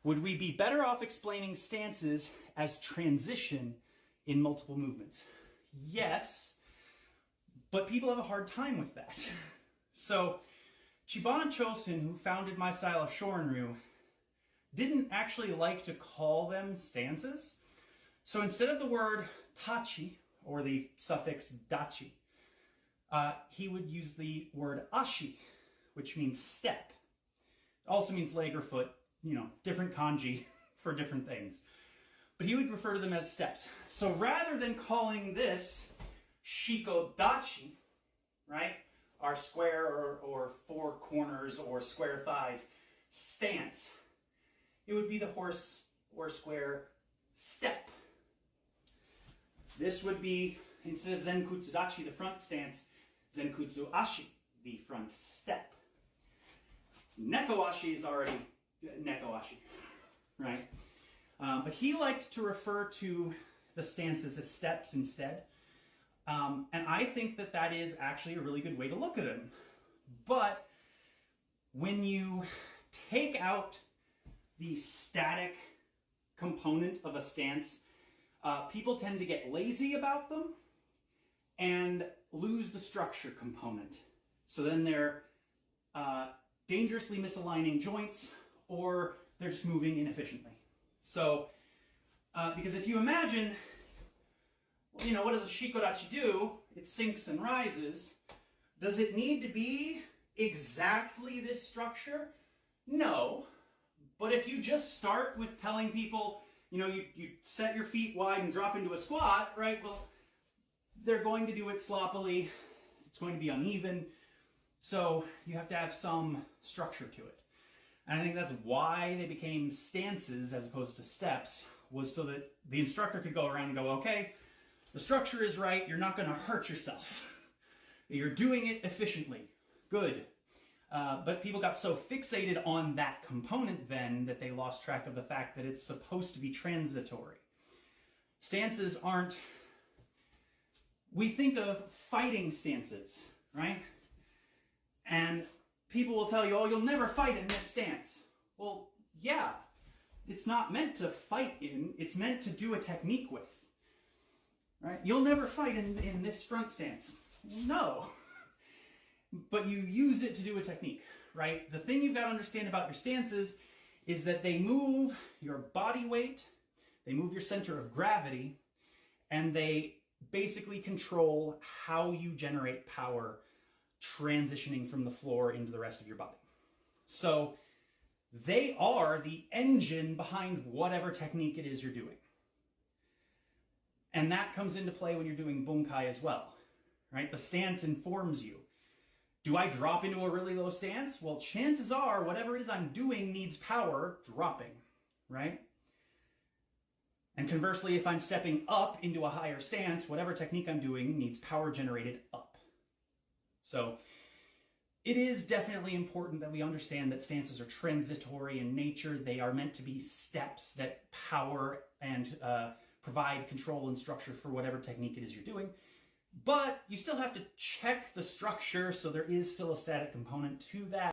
Would we be better off explaining stances as transition in multiple movements? Yes, but people have a hard time with that. So Chiba Chosen, who founded my style of Shorin-ryu, didn't actually like to call them stances. So instead of the word tachi, or the suffix dachi, he would use the word ashi, which means step. It also means leg or foot, different kanji for different things. But he would refer to them as steps. So rather than calling this shikodachi, right, our square or four corners or square thighs stance, it would be the horse or square step. This would be, instead of Zenkutsu Dachi, the front stance, Zenkutsu Ashi, the front step. Neko Ashi is already Neko Ashi, right? But he liked to refer to the stances as steps instead. And I think that that is actually a really good way to look at them. But when you take out the static component of a stance, people tend to get lazy about them and lose the structure component. So then they're dangerously misaligning joints, or they're just moving inefficiently. So, because if you imagine, what does a shikodachi do? It sinks and rises. Does it need to be exactly this structure? No. But if you just start with telling people, you set your feet wide and drop into a squat, right? Well, they're going to do it sloppily. It's going to be uneven. So you have to have some structure to it. And I think that's why they became stances as opposed to steps, was so that the instructor could go around and go, okay, the structure is right. You're not going to hurt yourself. You're doing it efficiently. Good. But people got so fixated on that component then that they lost track of the fact that it's supposed to be transitory. Stances aren't... We think of fighting stances, right? And people will tell you, oh, you'll never fight in this stance. Well, yeah. It's not meant to fight in. It's meant to do a technique with. Right? You'll never fight in this front stance. No. But you use it to do a technique, right? The thing you've got to understand about your stances is that they move your body weight, they move your center of gravity, and they basically control how you generate power transitioning from the floor into the rest of your body. So they are the engine behind whatever technique it is you're doing. And that comes into play when you're doing bunkai as well, right? The stance informs you. Do I drop into a really low stance? Well, chances are whatever it is I'm doing needs power dropping, right? And conversely, if I'm stepping up into a higher stance, whatever technique I'm doing needs power generated up. So it is definitely important that we understand that stances are transitory in nature. They are meant to be steps that power and provide control and structure for whatever technique it is you're doing. But you still have to check the structure, so there is still a static component to that.